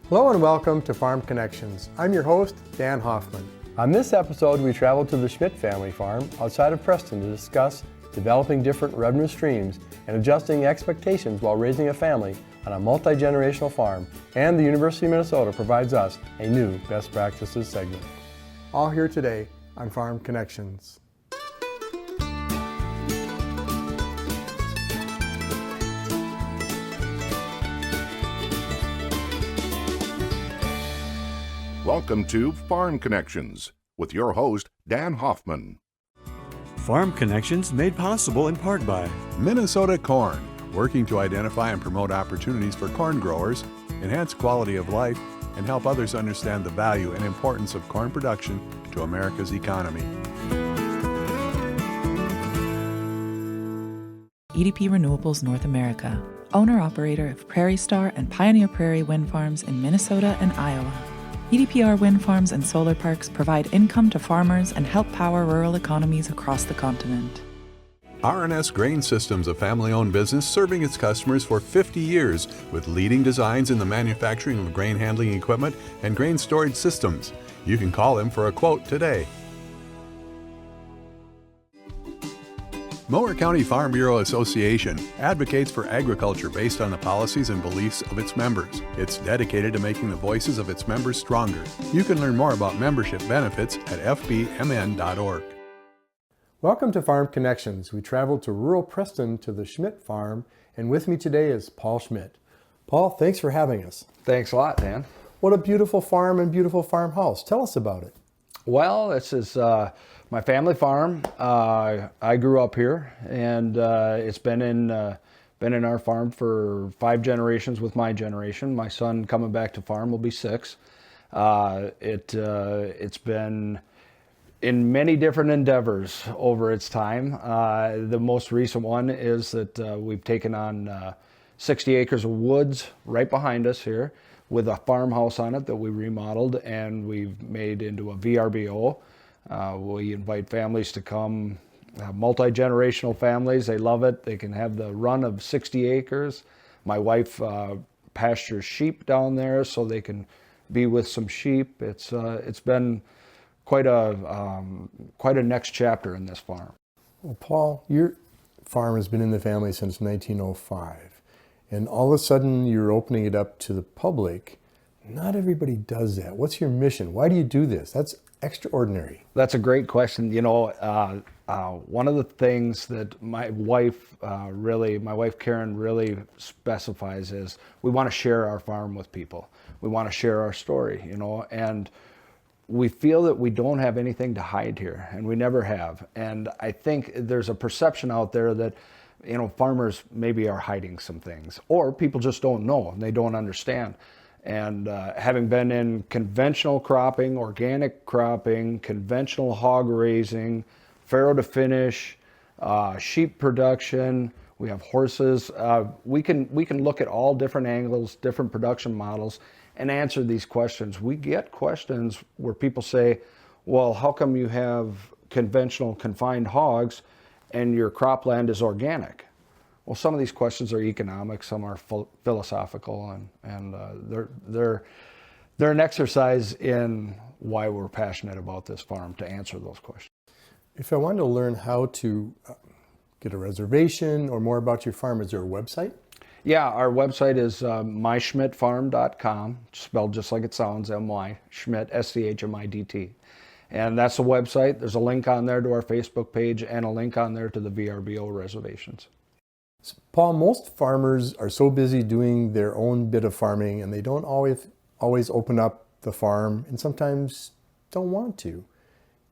Hello and welcome to Farm Connections. I'm your host, Dan Hoffman. On this episode, we traveled to the Schmidt family farm outside of Preston to discuss developing different revenue streams and adjusting expectations while raising a family on a multi-generational farm, and the University of Minnesota provides us a new best practices segment. All here today on Farm Connections. Welcome to Farm Connections with your host, Dan Hoffman. Farm Connections made possible in part by Minnesota Corn, working to identify and promote opportunities for corn growers, enhance quality of life, and help others understand the value and importance of corn production to America's economy. EDP Renewables North America, owner-operator of Prairie Star and Pioneer Prairie wind farms in Minnesota and Iowa. EDPR wind farms and solar parks provide income to farmers and help power rural economies across the continent. R&S Grain Systems, a family-owned business serving its customers for 50 years with leading designs in the manufacturing of grain handling equipment and grain storage systems. You can call them for a quote today. Mower County Farm Bureau Association advocates for agriculture based on the policies and beliefs of its members. It's dedicated to making the voices of its members stronger. You can learn more about membership benefits at fbmn.org. Welcome to Farm Connections. We traveled to rural Preston to the Schmidt farm, and with me today is Paul Schmidt. Paul, thanks for having us. Thanks a lot, Dan. What a beautiful farm and beautiful farmhouse. Tell us about it. Well, this is my family farm. I grew up here, and it's been in our farm for 5 generations with my generation. My son coming back to farm will be 6. It's been in many different endeavors over its time. The most recent one is that we've taken on 60 acres of woods right behind us here with a farmhouse on it that we remodeled and we've made into a VRBO. We invite families to come, multi-generational families. They love it. They can have the run of 60 acres. My wife pastures sheep down there so they can be with some sheep. It's been quite a next chapter in this farm. Well, Paul, your farm has been in the family since 1905. And all of a sudden you're opening it up to the public. Not everybody does that. What's your mission? Why do you do this? That's extraordinary. That's a great question. You know, one of the things that my wife Karen really specifies is we want to share our farm with people. We want to share our story, you know, and we feel that we don't have anything to hide here, and we never have. And I think there's a perception out there that, you know, farmers maybe are hiding some things, or people just don't know and they don't understand. And having been in conventional cropping, organic cropping, conventional hog raising, farrow to finish, sheep production, we have horses. We can look at all different angles, different production models, and answer these questions. We get questions where people say, well, how come you have conventional confined hogs and your cropland is organic? Well, some of these questions are economic, some are philosophical, and they're an exercise in why we're passionate about this farm, to answer those questions. If I wanted to learn how to get a reservation or more about your farm, is there a website? Yeah, our website is myschmidtfarm.com, spelled just like it sounds, M-Y, Schmidt, S-C-H-M-I-D-T. And that's the website. There's a link on there to our Facebook page and a link on there to the VRBO reservations. Paul, most farmers are so busy doing their own bit of farming and they don't always open up the farm and sometimes don't want to.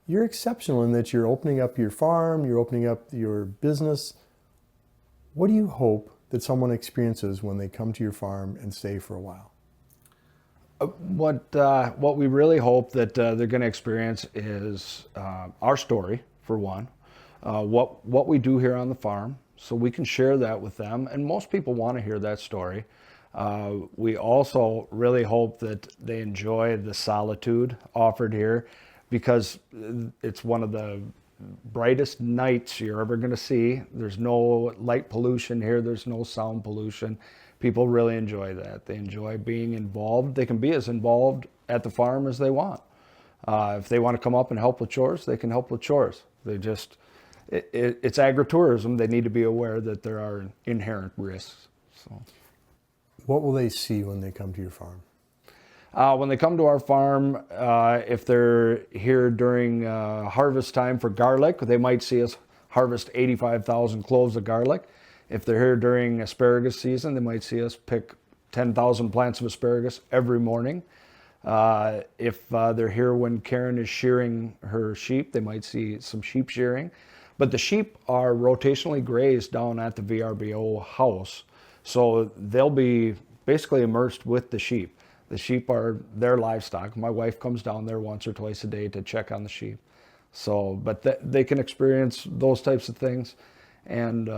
You're exceptional in that you're opening up your farm, you're opening up your business. What do you hope that someone experiences when they come to your farm and stay for a while? What we really hope that they're going to experience is our story, for one, what we do here on the farm, so we can share that with them, and most people want to hear that story. We also really hope that they enjoy the solitude offered here, because it's one of the brightest nights you're ever going to see. There's no light pollution here. There's no sound pollution. People really enjoy that. They enjoy being involved. They can be as involved at the farm as they want. If they want to come up and help with chores, they can help with chores. It's agritourism. They need to be aware that there are inherent risks. So, What will they see when they come to your farm? when they come to our farm, if they're here during harvest time for garlic, they might see us harvest 85,000 cloves of garlic. If they're here during asparagus season, they might see us pick 10,000 plants of asparagus every morning. If they're here when Karen is shearing her sheep, they might see some sheep shearing. But the sheep are rotationally grazed down at the VRBO house. So they'll be basically immersed with the sheep. The sheep are their livestock. My wife comes down there once or twice a day to check on the sheep. So, but they can experience those types of things, and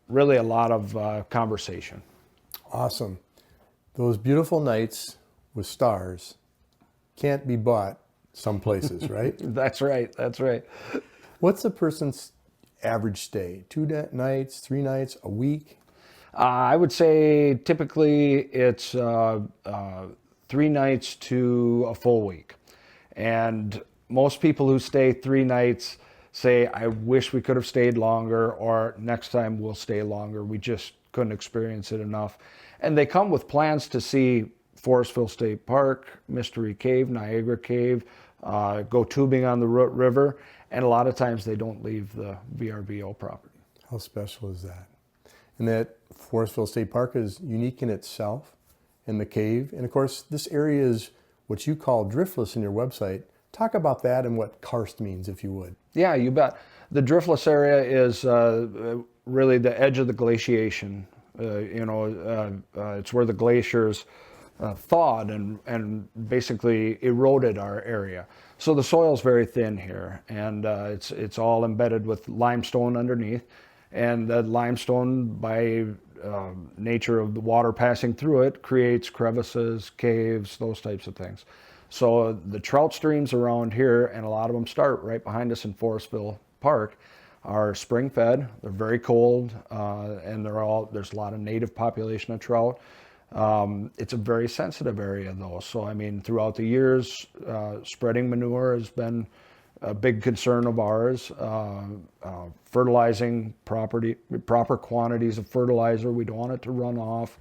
really a lot of conversation. Awesome. Those beautiful nights with stars can't be bought some places, right? That's right, that's right. What's a person's average stay? 2 nights, 3 nights, a week? I would say typically it's 3 nights to a full week. And most people who stay 3 nights say, I wish we could have stayed longer, or next time we'll stay longer. We just couldn't experience it enough. And they come with plans to see Forestville State Park, Mystery Cave, Niagara Cave, go tubing on the Root River, and a lot of times they don't leave the VRBO property. How special is that? And that Forestville State Park is unique in itself, in the cave. And of course, this area is what you call driftless in your website. Talk about that and what karst means, if you would. Yeah, you bet. The driftless area is really the edge of the glaciation. It's where the glaciers thawed and basically eroded our area. So the soil's very thin here, and it's all embedded with limestone underneath. And that limestone, by nature of the water passing through it, creates crevices, caves, those types of things. So the trout streams around here, and a lot of them start right behind us in Forestville Park, are spring fed. They're very cold, and there's a lot of native population of trout. It's a very sensitive area though. So I mean, throughout the years, spreading manure has been a big concern of ours. Fertilizing proper quantities of fertilizer. We don't want it to run off.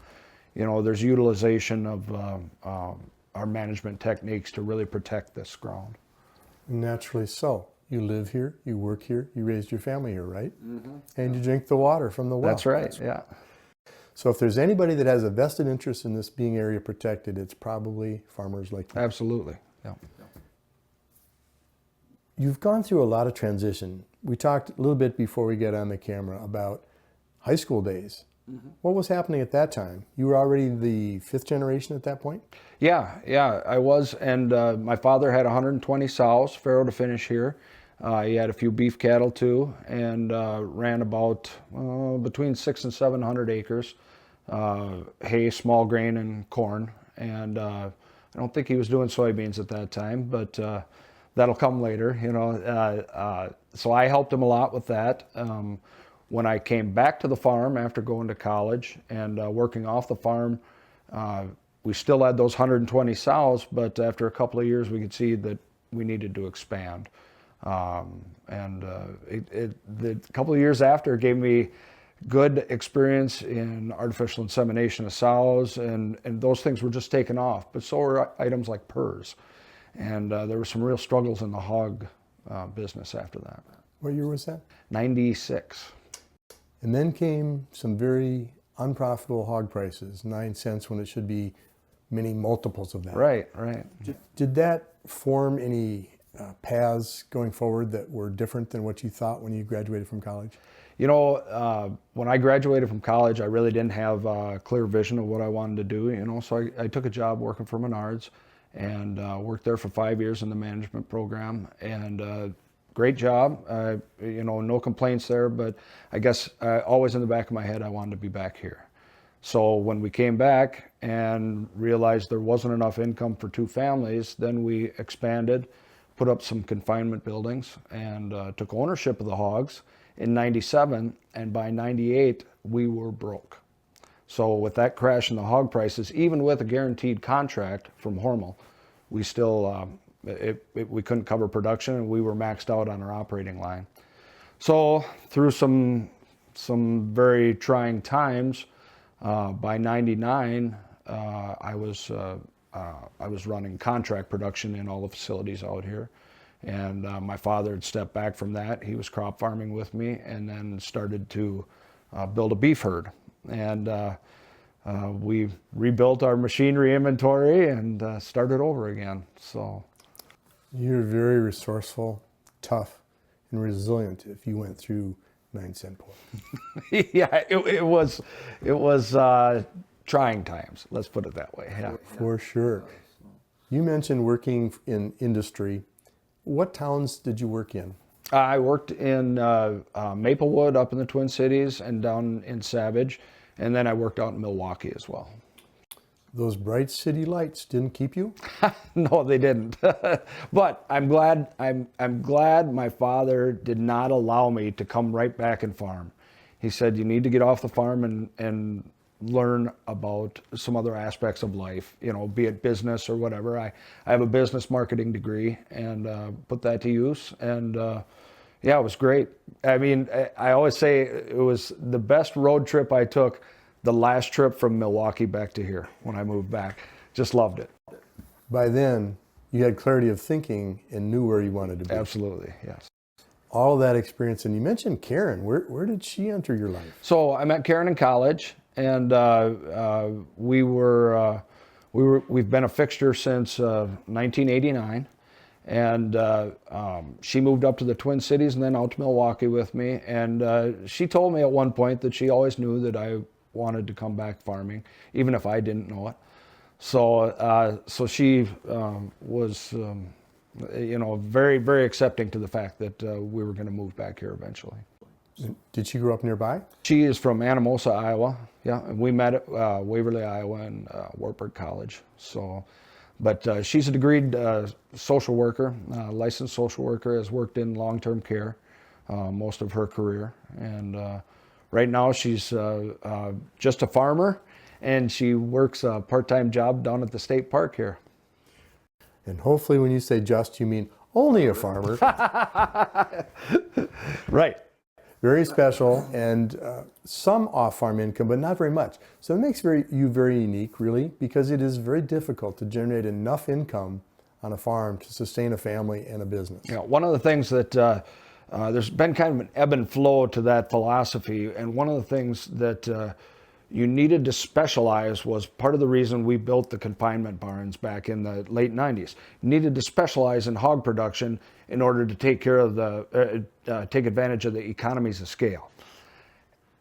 There's utilization of our management techniques to really protect this ground. Naturally so. You live here, you work here, you raised your family here, right? Mm-hmm. And you drink the water from the well. That's right, yeah. So if there's anybody that has a vested interest in this being area protected, it's probably farmers like you. Absolutely, yeah. You've gone through a lot of transition. We talked a little bit before we get on the camera about high school days. Mm-hmm. What was happening at that time? You were already the 5th generation at that point? Yeah, I was. And my father had 120 sows, farrow to finish here. He had a few beef cattle too, and ran about between 600 and 700 acres. Hay, small grain, and corn. And I don't think he was doing soybeans at that time, but that'll come later, so I helped him a lot with that. When I came back to the farm after going to college and working off the farm, we still had those 120 sows, but after a couple of years we could see that we needed to expand. The couple of years after gave me good experience in artificial insemination of sows, and those things were just taken off, but so were items like PRRS. And there were some real struggles in the hog business after that. What year was that? 96. And then came some very unprofitable hog prices, 9 cents when it should be many multiples of that. Right. Did that form any paths going forward that were different than what you thought when you graduated from college? When I graduated from college, I really didn't have a clear vision of what I wanted to do, so I took a job working for Menards and worked there for 5 years in the management program, and great job, no complaints there, but I guess always in the back of my head I wanted to be back here. So when we came back and realized there wasn't enough income for 2 families, then we expanded, put up some confinement buildings and took ownership of the hogs in 97, and by 98 we were broke. So with that crash in the hog prices, even with a guaranteed contract from Hormel, we still we couldn't cover production, and we were maxed out on our operating line. So through some very trying times, by 99, I was running contract production in all the facilities out here, and my father had stepped back from that. He was crop farming with me, and then started to build a beef herd, and we rebuilt our machinery inventory and started over again. So You're very resourceful, tough, and resilient if you went through 9-cent pork. yeah, it was trying times. Let's put it that way. Yeah, For sure. You mentioned working in industry. What towns did you work in? I worked in Maplewood up in the Twin Cities and down in Savage, and then I worked out in Milwaukee as well. Those bright city lights didn't keep you? No, they didn't. But I'm glad my father did not allow me to come right back and farm. He said, you need to get off the farm and learn about some other aspects of life, you know, be it business or whatever. I have a business marketing degree, and put that to use. And yeah, it was great. I mean, I always say it was the best road trip I took, the last trip from Milwaukee back to here when I moved back. Just loved it. By then, you had clarity of thinking and knew where you wanted to be. Absolutely, yes. All of that experience, and you mentioned Karen. Where did she enter your life? So I met Karen in college, and we've been a fixture since 1989. And she moved up to the Twin Cities and then out to Milwaukee with me. And she told me at one point that she always knew that I wanted to come back farming, even if I didn't know it. So she was, you know, very, very accepting to the fact that we were going to move back here eventually. Did she grow up nearby? She is from Anamosa, Iowa. Yeah, and we met at Waverly, Iowa, and Wartburg College. So, but she's a degreed social worker, licensed social worker, has worked in long-term care most of her career. And right now she's just a farmer, and she works a part-time job down at the state park here. And hopefully when you say just, you mean only a farmer. Right. Very special, and some off-farm income, but not very much. So it makes you very unique, really, because it is very difficult to generate enough income on a farm to sustain a family and a business. You know, one of the things that there's been kind of an ebb and flow to that philosophy, and one of the things that you needed to specialize was part of the reason we built the confinement barns back in the late 90s. You needed to specialize in hog production in order to take care of take advantage of the economies of scale.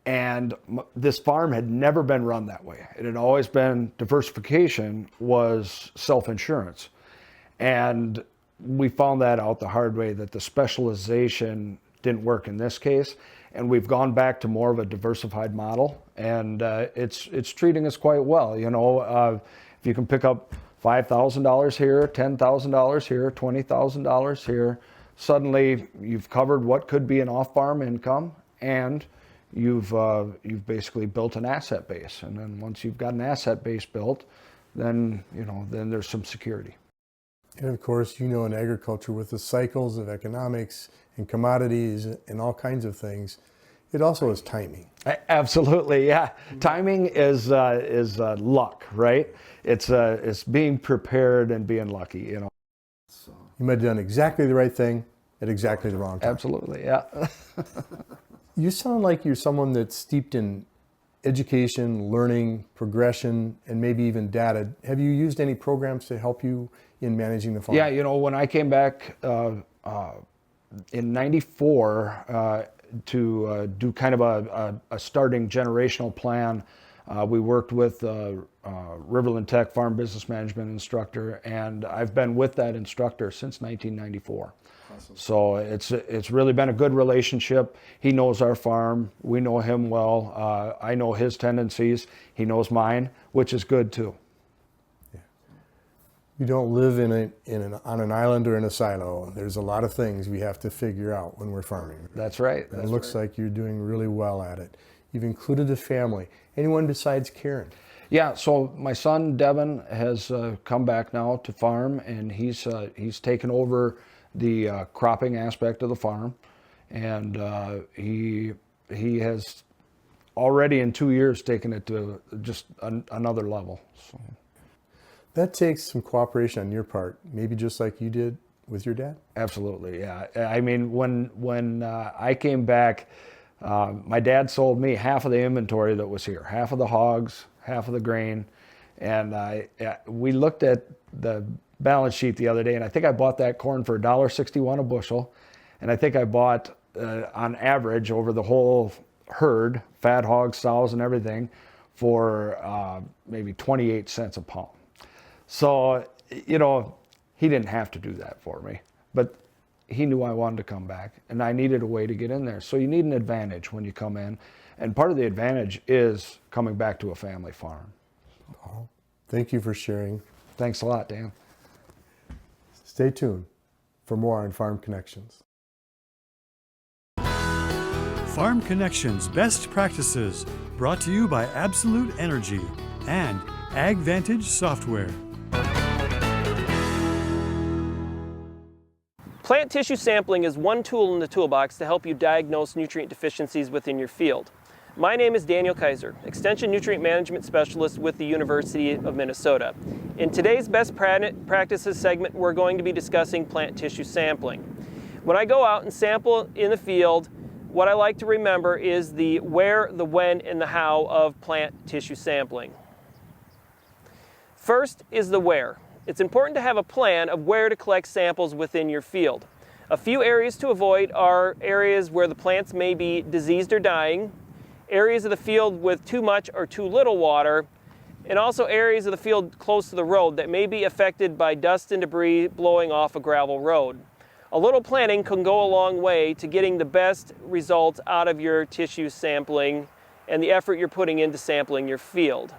And this farm had never been run that way. It had always been diversification was self-insurance. And we found that out the hard way, that the specialization didn't work in this case. And we've gone back to more of a diversified model, and it's treating us quite well. You know, if you can pick up $5,000 here, $10,000 here, $20,000 here, suddenly you've covered what could be an off-farm income, and you've basically built an asset base. And then once you've got an asset base built, then then there's some security. And of course, you know, in agriculture, with the cycles of economics and commodities and all kinds of things, it also is timing. Absolutely, yeah. Timing is luck, right? It's being prepared and being lucky, you know. You might have done exactly the right thing at exactly the wrong time. Absolutely, yeah. You sound like you're someone that's steeped in education, learning, progression, and maybe even data. Have you used any programs to help you in managing the farm? Yeah, you know, when I came back in '94 to do kind of a starting generational plan, we worked with Riverland Tech Farm Business Management instructor, and I've been with that instructor since 1994. Awesome. So it's really been a good relationship. He knows our farm. We know him well. I know his tendencies. He knows mine, which is good too. You don't live on an island or in a silo. There's a lot of things we have to figure out when we're farming. That's right. It looks like you're doing really well at it. You've included the family. Anyone besides Karen? Yeah, so my son Devan has come back now to farm, and he's taken over the cropping aspect of the farm, and he has already in 2 years taken it to just another level. So. That takes some cooperation on your part, maybe just like you did with your dad? Absolutely, yeah. I mean, when I came back, my dad sold me half of the inventory that was here, half of the hogs, half of the grain, and we looked at the balance sheet the other day, and I think I bought that corn for $1.61 a bushel, and I think I bought, on average, over the whole herd, fat hogs, sows, and everything, for maybe 28 cents a pound. So, you know, he didn't have to do that for me, but he knew I wanted to come back, and I needed a way to get in there. So you need an advantage when you come in, and part of the advantage is coming back to a family farm. Oh, thank you for sharing. Thanks a lot, Dan. Stay tuned for more on Farm Connections. Farm Connections Best Practices, brought to you by Absolute Energy and AgVantage Software. Plant tissue sampling is one tool in the toolbox to help you diagnose nutrient deficiencies within your field. My name is Daniel Kaiser, Extension Nutrient Management Specialist with the University of Minnesota. In today's Best Practices segment, we're going to be discussing plant tissue sampling. When I go out and sample in the field, what I like to remember is the where, the when, and the how of plant tissue sampling. First is the where. It's important to have a plan of where to collect samples within your field. A few areas to avoid are areas where the plants may be diseased or dying, areas of the field with too much or too little water, and also areas of the field close to the road that may be affected by dust and debris blowing off a gravel road. A little planning can go a long way to getting the best results out of your tissue sampling and the effort you're putting into sampling your field.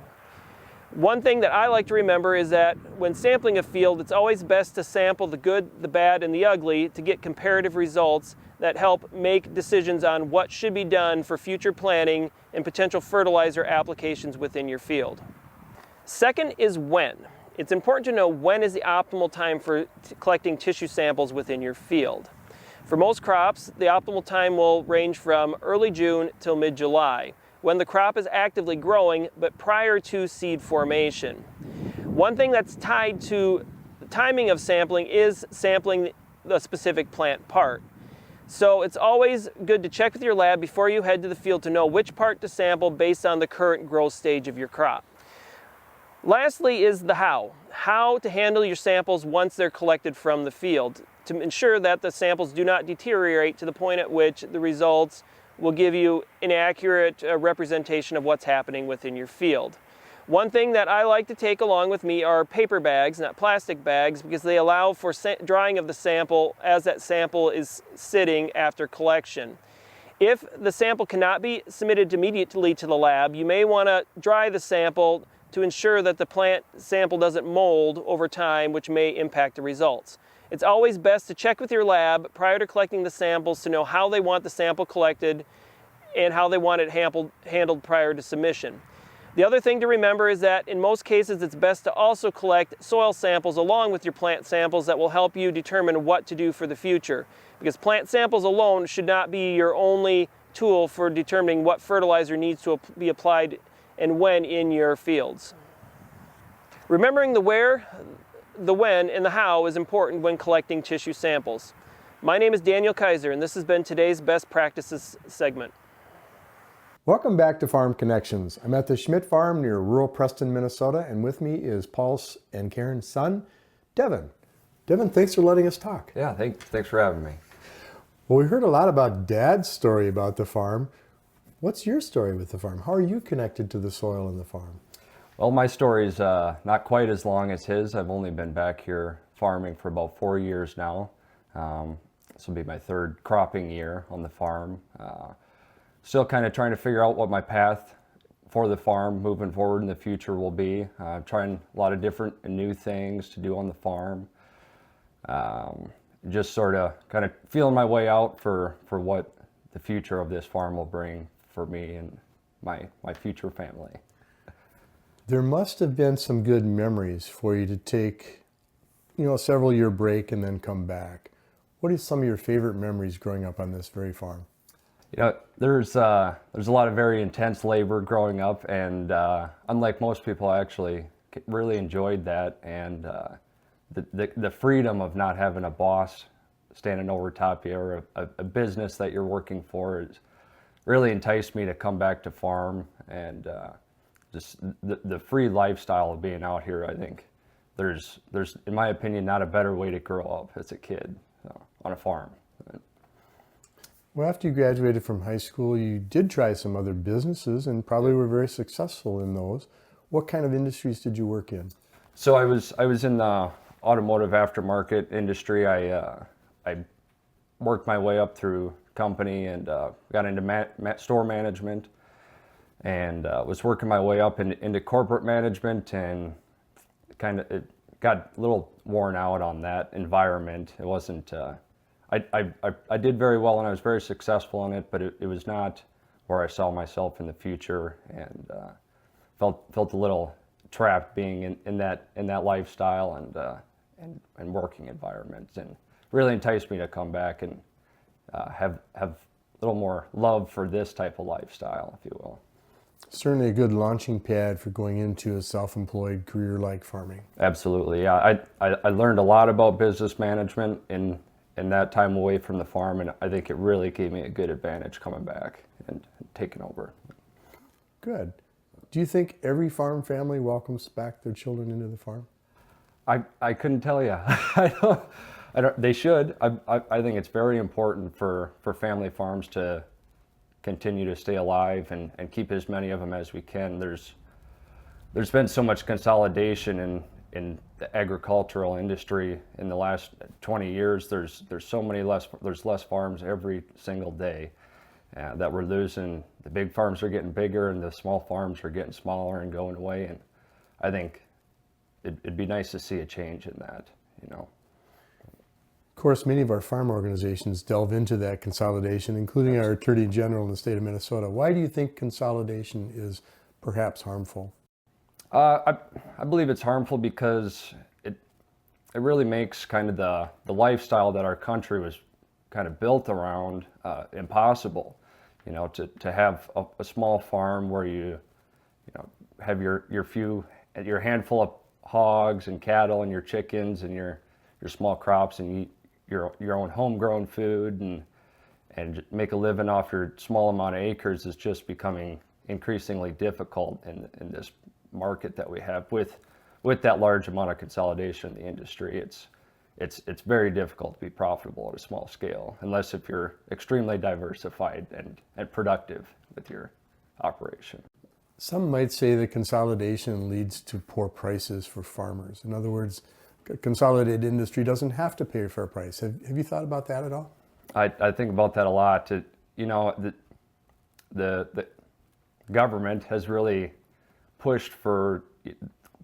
One thing that I like to remember is that when sampling a field, it's always best to sample the good, the bad, and the ugly to get comparative results that help make decisions on what should be done for future planting and potential fertilizer applications within your field. Second is when. It's important to know when is the optimal time for collecting tissue samples within your field. For most crops, the optimal time will range from early June till mid-July, when the crop is actively growing but prior to seed formation. One thing that's tied to the timing of sampling is sampling the specific plant part. So it's always good to check with your lab before you head to the field to know which part to sample based on the current growth stage of your crop. Lastly is the how. How to handle your samples once they're collected from the field to ensure that the samples do not deteriorate to the point at which the results will give you an accurate representation of what's happening within your field. One thing that I like to take along with me are paper bags, not plastic bags, because they allow for drying of the sample as that sample is sitting after collection. If the sample cannot be submitted immediately to the lab, you may want to dry the sample to ensure that the plant sample doesn't mold over time, which may impact the results. It's always best to check with your lab prior to collecting the samples to know how they want the sample collected and how they want it handled prior to submission. The other thing to remember is that in most cases it's best to also collect soil samples along with your plant samples that will help you determine what to do for the future. Because plant samples alone should not be your only tool for determining what fertilizer needs to be applied and when in your fields. Remembering the where, the when, and the how is important when collecting tissue samples. My name is Daniel Kaiser, and this has been today's Best Practices segment. Welcome back to Farm Connections. I'm at the Schmidt farm near rural Preston, Minnesota, and with me is Paul's and Karen's son, Devan. Devan, thanks for letting us talk. Yeah, thanks for having me. Well, we heard a lot about Dad's story about the farm. What's your story with the farm? How are you connected to the soil and the farm? Well, my story's not quite as long as his. I've only been back here farming for about 4 years now. This will be my third cropping year on the farm. Still kind of trying to figure out what my path for the farm moving forward in the future will be. Trying a lot of different and new things to do on the farm. Just sort of kind of feeling my way out for what the future of this farm will bring for me and my future family. There must have been some good memories for you to take, a several year break and then come back. What are some of your favorite memories growing up on this very farm? There's a lot of very intense labor growing up, and unlike most people, I actually really enjoyed that, and the freedom of not having a boss standing over top you or a business that you're working for is really enticed me to come back to farm, and just the free lifestyle of being out here. I think there's in my opinion not a better way to grow up as a kid on a farm. Well, after you graduated from high school, you did try some other businesses and probably were very successful in those. What kind of industries did you work in? So I was in the automotive aftermarket industry. I worked my way up through company and got into store management, and was working my way up into corporate management, and it got a little worn out on that environment. It wasn't. I did very well and I was very successful in it, but it was not where I saw myself in the future, and felt a little trapped being in that lifestyle and working environment, and really enticed me to come back and have a little more love for this type of lifestyle, if you will. Certainly a good launching pad for going into a self-employed career like farming. Absolutely, yeah. I learned a lot about business management in that time away from the farm, and I think it really gave me a good advantage coming back and taking over. Good. Do you think every farm family welcomes back their children into the farm? I couldn't tell you. I don't. They should. I think it's very important for family farms to continue to stay alive and keep as many of them as we can. There's been so much consolidation in the agricultural industry in the last 20 years. There's less farms every single day that we're losing. The big farms are getting bigger and the small farms are getting smaller and going away, and I think it'd be nice to see a change in that, Of course, many of our farm organizations delve into that consolidation, including our Attorney General in the state of Minnesota. Why do you think consolidation is perhaps harmful? I believe it's harmful because it really makes kind of the lifestyle that our country was kind of built around impossible. To have a small farm where you have your handful of hogs and cattle and your chickens and your small crops, and eat your own homegrown food and make a living off your small amount of acres is just becoming increasingly difficult in this market that we have with that large amount of consolidation in the industry. It's very difficult to be profitable at a small scale unless if you're extremely diversified and productive with your operation. Some might say that consolidation leads to poor prices for farmers. In other words, a consolidated industry doesn't have to pay a fair price. Have you thought about that at all? I think about that a lot. The government has really pushed for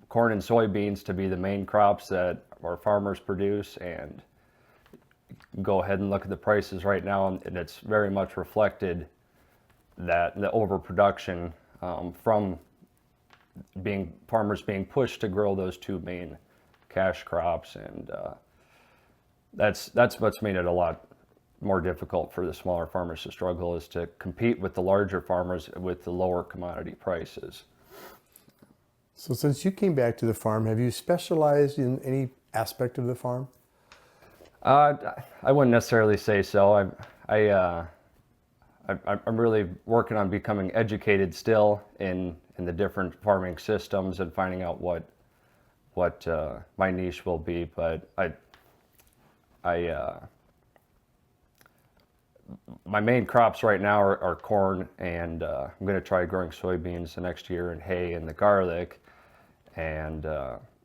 corn and soybeans to be the main crops that our farmers produce, and go ahead and look at the prices right now, and it's very much reflected that the overproduction from farmers being pushed to grow those two main cash crops, and that's what's made it a lot more difficult for the smaller farmers to struggle, is to compete with the larger farmers with the lower commodity prices. So since you came back to the farm, have you specialized in any aspect of the farm? I wouldn't necessarily say so. I'm really working on becoming educated still in the different farming systems and finding out what my niche will be. But my main crops right now are corn, and I'm going to try growing soybeans the next year, and hay and the garlic, and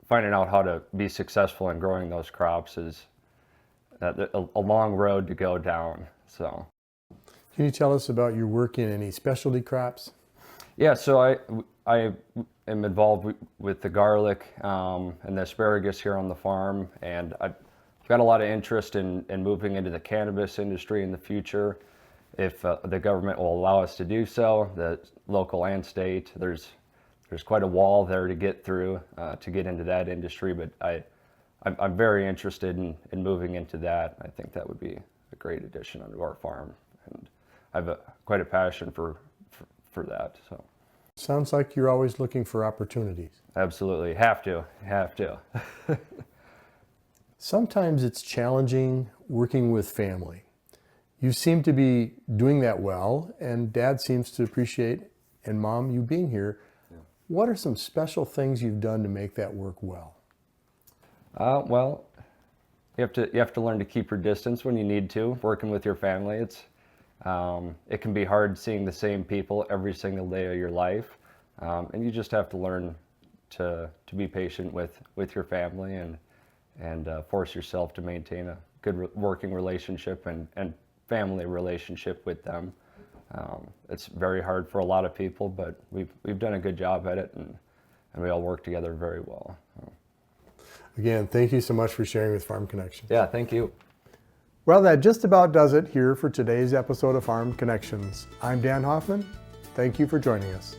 finding out how to be successful in growing those crops is a long road to go down. So, can you tell us about your work in any specialty crops? Yeah, so I am involved with the garlic and the asparagus here on the farm, and I've got a lot of interest in moving into the cannabis industry in the future. If the government will allow us to do so, the local and state, there's quite a wall there to get through to get into that industry, but I'm very interested in moving into that. I think that would be a great addition onto our farm, and I have quite a passion for that. So Sounds like you're always looking for opportunities. absolutely, have to. Sometimes it's challenging working with family. You seem to be doing that well, and Dad seems to appreciate, and Mom, you being here. Yeah. What are some special things you've done to make that work well? Well, you have to learn to keep your distance when you need to. Working with your family, it can be hard seeing the same people every single day of your life, and you just have to learn to be patient with your family and force yourself to maintain a good working relationship and family relationship with them. It's very hard for a lot of people, but we've done a good job at it, and we all work together very well. Again, thank you so much for sharing with Farm Connections. Yeah, thank you. Well, that just about does it here for today's episode of Farm Connections. I'm Dan Hoffman. Thank you for joining us.